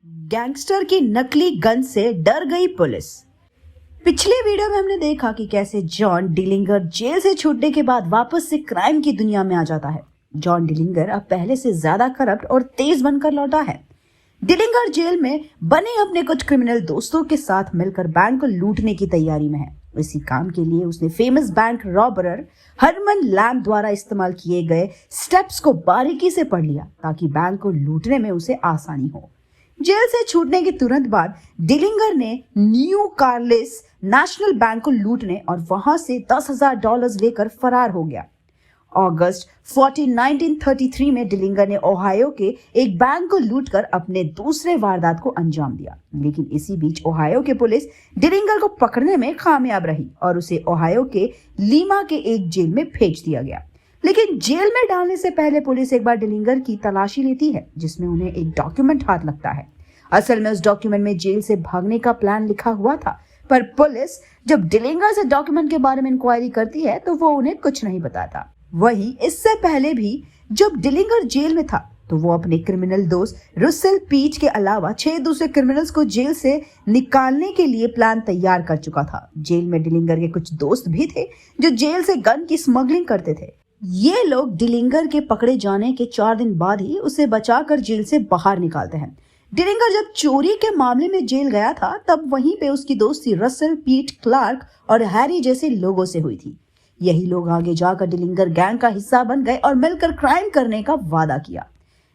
Gangster की नकली gun से डर गई पुलिस। पिछले वीडियो में हमने देखा कि कैसे जॉन डिलिंगर जेल से छूटने के बाद वापस से क्राइम की दुनिया में आ जाता है। जॉन डिलिंगर अब पहले से ज्यादा करप्ट और तेज बनकर लौटा है। डिलिंगर जेल में बने अपने कुछ क्रिमिनल दोस्तों के साथ मिलकर बैंक को लूटने की तैयारी में है। इसी काम के लिए उसने famous bank robber Herman Lamm द्वारा इस्तेमाल किए गए स्टेप्स को बारीकी से पढ़ लिया ताकि बैंक को लूटने में उसे आसानी हो। जेल से छूटने के तुरंत बाद डिलिंगर ने न्यू कार्लिस नेशनल बैंक को लूटने और वहां से $10,000 लेकर फरार हो गया। अगस्त 1933 में डिलिंगर ने ओहायो के एक बैंक को लूटकर अपने दूसरे वारदात को अंजाम दिया, लेकिन इसी बीच ओहायो के पुलिस डिलिंगर को पकड़ने में कामयाब रही और उसे ओहायो के लीमा के एक जेल में भेज दिया गया। लेकिन जेल में डालने से पहले पुलिस एक बार डिलिंगर की तलाशी लेती है, जिसमें उन्हें एक डॉक्यूमेंट हाथ लगता है। असल में उस डॉक्यूमेंट में जेल से भागने का प्लान लिखा हुआ था, पर पुलिस जब डिलिंगर से डॉक्यूमेंट के बारे में इंक्वायरी करती है तो वो उन्हें कुछ नहीं बताता। वहीं इससे पहले भी जब डिलिंगर जेल में था तो वो अपने क्रिमिनल दोस्त रुसेल पीच के अलावा 6 दूसरे क्रिमिनल्स को जेल से निकालने के लिए प्लान तैयार कर चुका था। जेल में डिलिंगर के कुछ दोस्त भी थे जो जेल से गन की स्मगलिंग करते थे। ये लोग डिलिंगर के पकड़े जाने के 4 दिन बाद ही उसे बचाकर जेल से बाहर निकालते हैं। डिलिंगर जब चोरी के मामले में जेल गया था तब वहीं पे उसकी दोस्ती रसेल पीट क्लार्क और हैरी जैसे लोगों से हुई थी। यही लोग आगे जाकर डिलिंगर गैंग का हिस्सा बन गए और मिलकर क्राइम करने का वादा किया।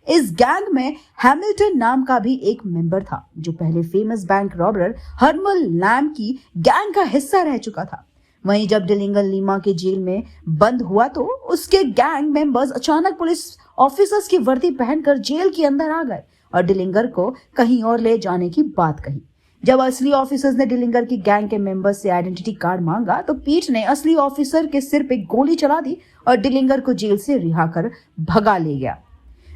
इस गैंग में हैमिल्टन नाम का भी एक मेंबर था जो पहले famous bank robber Herman Lamm की गैंग का हिस्सा रह चुका था। वहीं जब डिलिंगर लीमा के जेल में बंद हुआ तो उसके गैंग मेंबर्स अचानक पुलिस ऑफिसर्स की वर्दी पहनकर जेल के अंदर आ गए और डिलिंगर को कहीं और ले जाने की बात कही। जब असली ऑफिसर्स ने डिलिंगर की गैंग के मेंबर्स से आइडेंटिटी कार्ड मांगा तो पीट ने असली ऑफिसर के सिर पे गोली चला दी और डिलिंगर को जेल से रिहा कर भगा ले गया।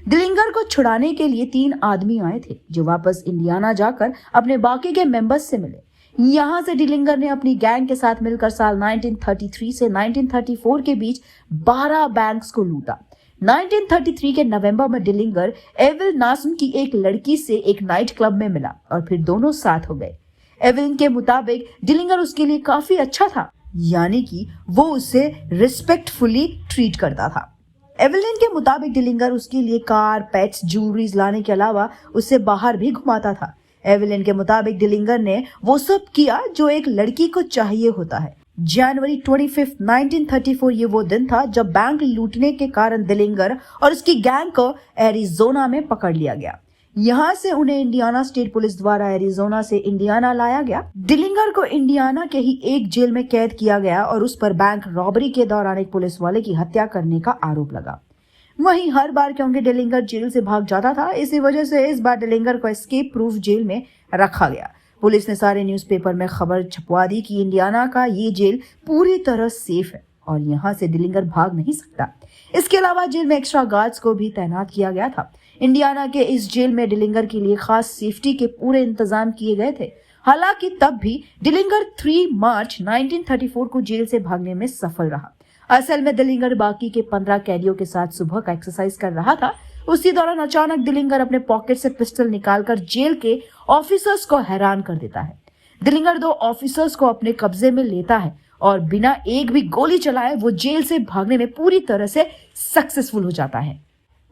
डिलिंगर को छुड़ाने के लिए 3 आदमी आए थे जो वापस इंडियाना जाकर अपने बाकी के मेंबर्स से मिले। यहां से डिलिंगर ने अपनी गैंग के साथ मिलकर साल 1933 से 1934 के बीच 12 बैंक्स को लूटा। 1933 के नवंबर में डिलिंगर एविल नासन की एक लड़की से एक नाइट क्लब में मिला और फिर दोनों साथ हो गए। एविल के मुताबिक डिलिंगर उसके लिए काफी अच्छा था, यानी कि वो उसे रिस्पेक्टफुली ट्रीट करता था। एविलिन के मुताबिक डिलिंगर उसके लिए कार, पेट्स, ज्वेलरीज लाने के अलावा उसे बाहर भी घुमाता था। एविलिन के मुताबिक डिलिंगर ने वो सब किया जो एक लड़की को चाहिए होता है। जनवरी 25, 1934 ये वो दिन था जब बैंक लूटने के कारण डिलिंगर और उसकी गैंग को एरिजोना में पकड़ लिया गया। यहाँ से उन्हें इंडियाना स्टेट पुलिस द्वारा एरिजोना से इंडियाना लाया गया। डिलिंगर को इंडियाना के ही एक जेल में कैद किया गया और उस पर बैंक रॉबरी के दौरान एक पुलिस वाले की हत्या करने का आरोप लगा। वहीं हर बार क्योंकि डिलिंगर जेल से भाग जाता था, इसी वजह से इस बार डिलिंगर को एस्केप प्रूफ जेल में रखा गया। पुलिस ने सारे न्यूज़पेपर में खबर छपवा दी कि इंडियाना का ये जेल पूरी तरह सेफ है और यहाँ से डिलिंगर भाग नहीं सकता। इसके अलावा जेल में एक्स्ट्रा गार्ड्स को भी तैनात किया गया था। इंडियाना के इस जेल में डिलिंगर के लिए खास सेफ्टी के पूरे इंतजाम किए गए थे। हालांकि तब भी डिलिंगर 3 मार्च 1934 को जेल से भागने में सफल रहा। असल में डिलिंगर बाकी के 15 कैदियों के साथ सुबह का एक्सरसाइज कर रहा था। उसी दौरान अचानक डिलिंगर अपने पॉकेट से पिस्टल निकालकर जेल के ऑफिसर्स को हैरान कर देता है। डिलिंगर 2 ऑफिसर्स को अपने कब्जे में लेता है और बिना एक भी गोली चलाए वो जेल से भागने में पूरी तरह से सक्सेसफुल हो जाता है।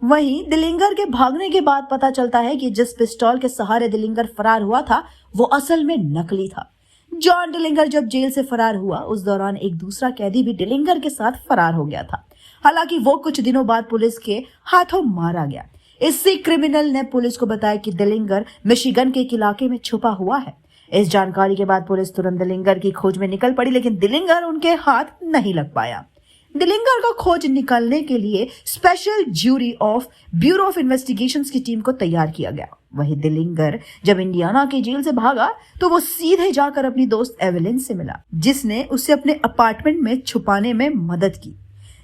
वहीं डिलिंगर के भागने के बाद पता चलता है कि जिस पिस्तौल के सहारे डिलिंगर फरार हुआ था वो असल में नकली था। जॉन डिलिंगर जब जेल से फरार हुआ उस दौरान एक दूसरा कैदी भी डिलिंगर के साथ फरार हो गया था। हालांकि वो कुछ दिनों बाद पुलिस के हाथों मारा गया। इसी क्रिमिनल ने पुलिस को बताया कि डिलिंगर मिशिगन के एक इलाके में छुपा हुआ है। इस जानकारी के बाद पुलिस तुरंत डिलिंगर की खोज में निकल पड़ी, लेकिन डिलिंगर उनके हाथ नहीं लग पाया। डिलिंगर को खोज निकालने के लिए special jury of bureau of investigations की टीम को तैयार किया गया। वही डिलिंगर जब इंडियाना के जेल से भागा तो वो सीधे जाकर अपनी दोस्त एविलिन से मिला, जिसने उसे अपने अपार्टमेंट में छुपाने में मदद की।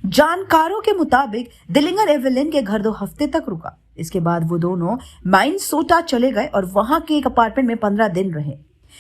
जानकारों के मुताबिक डिलिंगर एविलिन के घर 2 हफ्ते तक रुका। इसके बाद वो दोनों माइनसोटा चले गए और वहां के एक अपार्टमेंट में 15 दिन रहे।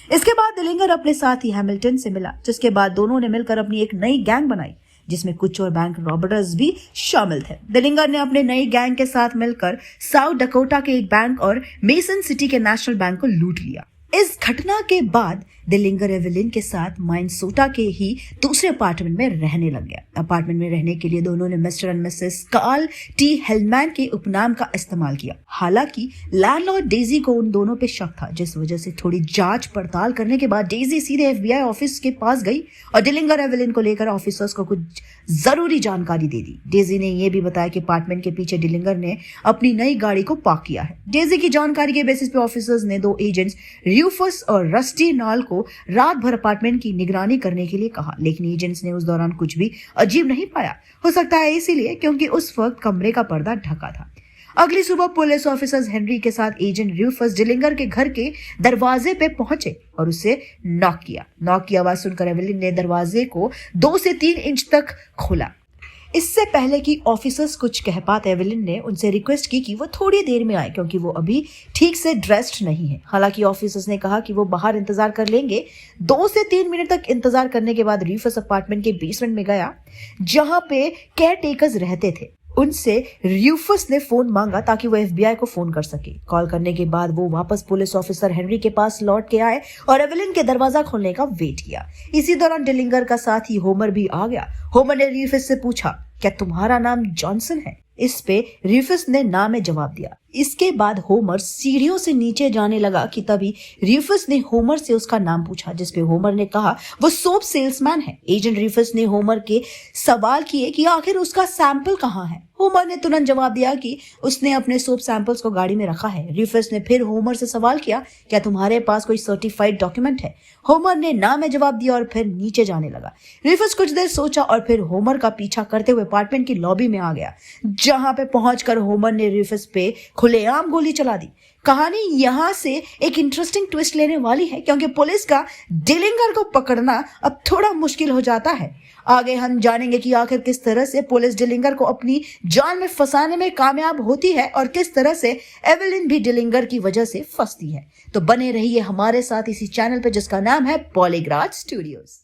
इसके बाद डिलिंगर अपने साथी हैमिल्टन से मिला, जिसके बाद दोनों ने मिलकर अपनी एक नई गैंग बनाई जिसमें कुछ और बैंक रॉबर्स भी शामिल थे। डिलिंगर ने अपने नई गैंग के साथ मिलकर साउथ डकोटा के एक बैंक और मेसन सिटी के नेशनल बैंक को लूट लिया। इस घटना के बाद डिलिंगर एवेलिन के साथ माइनसोटा के ही दूसरे अपार्टमेंट में रहने लग गया। अपार्टमेंट में रहने के लिए दोनों ने Mr and Mrs Carl T Hellman के उपनाम का इस्तेमाल किया। हालांकि लैंडलॉर्ड डेजी को उन दोनों पे शक था, जिस वजह से थोड़ी जांच पड़ताल करने के बाद डेजी सीधे एफबीआई ऑफिस के पास गई और डिलिंगर एवेलिन को लेकर ऑफिसर्स को कुछ जरूरी जानकारी दे दी। डेजी ने यह भी बताया कि अपार्टमेंट के पीछे डिलिंगर ने अपनी नई गाड़ी को पार्क किया है। डेजी की जानकारी के बेसिस पे ऑफिसर्स ने 2 एजेंट्स रूफस और रस्टी नाल को रात भर अपार्टमेंट की निगरानी करने के लिए कहा, लेकिन एजेंट्स ने उस दौरान कुछ भी अजीब नहीं पाया। हो सकता है इसीलिए क्योंकि उस वक्त कमरे का पर्दा ढका था। अगली सुबह पुलिस ऑफिसर्स हेनरी के साथ एजेंट रूफस डिलिंगर के घर के दरवाजे पे पहुंचे और उसे नॉक किया। नॉक की आवाज सुनकर एवेलिन ने दरवाजे को 2 से 3 इंच तक खोला। इससे पहले कि ऑफिसर्स कुछ कह पाते, एवेलिन ने उनसे रिक्वेस्ट की कि वो थोड़ी देर में आए क्योंकि वो अभी ठीक से ड्रेस्ड नहीं है। हालांकि ऑफिसर्स ने कहा कि वो बाहर इंतजार कर लेंगे। 2 से 3 मिनट तक इंतजार करने के बाद रूफस अपार्टमेंट के बेसमेंट में गया जहां पे केयर टेकर्स रहते थे। उनसे रूफस ने फोन मांगा ताकि वो एफबीआई को फोन कर सके। कॉल करने के बाद वो वापस पुलिस ऑफिसर हेनरी के पास लौट के आए और एवेलिन के दरवाजा खोलने का वेट किया। इसी दौरान डिलिंगर का साथी होमर भी आ गया। होमर ने रूफस से पूछा, क्या तुम्हारा नाम जॉनसन है? इस पे रूफस ने ना में जवाब दिया। इसके बाद होमर सीढ़ियों से नीचे जाने लगा कि तभी रूफस ने होमर से उसका नाम पूछा, जिसपे होमर ने कहा वो सोप सेल्समैन है। एजेंट रूफस ने होमर के सवाल किए कि आखिर उसका सैंपल कहाँ है। होमर ने तुरंत जवाब दिया कि उसने अपने सोप सैंपल्स को गाड़ी में रखा है। रूफस ने फिर होमर से सवाल किया, क्या तुम्हारे पास कोई सर्टिफाइड डॉक्यूमेंट है? होमर ने ना में जवाब दिया और फिर नीचे जाने लगा। रूफस कुछ देर सोचा और फिर होमर का पीछा करते हुए अपार्टमेंट की लॉबी में आ गया, जहां पे पहुंचकर होमर ने रूफस पे खुलेआम गोली चला दी। कहानी यहां से एक इंटरेस्टिंग ट्विस्ट लेने वाली है क्योंकि पुलिस का डिलिंगर को पकड़ना अब थोड़ा मुश्किल हो जाता है। आगे हम जानेंगे कि आखिर किस तरह से पुलिस डिलिंगर को अपनी जाल में फंसाने में कामयाब होती है और किस तरह से एवेलिन भी डिलिंगर की वजह से फंसती है। तो बने रहिए हमारे साथ इसी चैनल पे जिसका नाम है पॉलीग्राफ स्टूडियोज।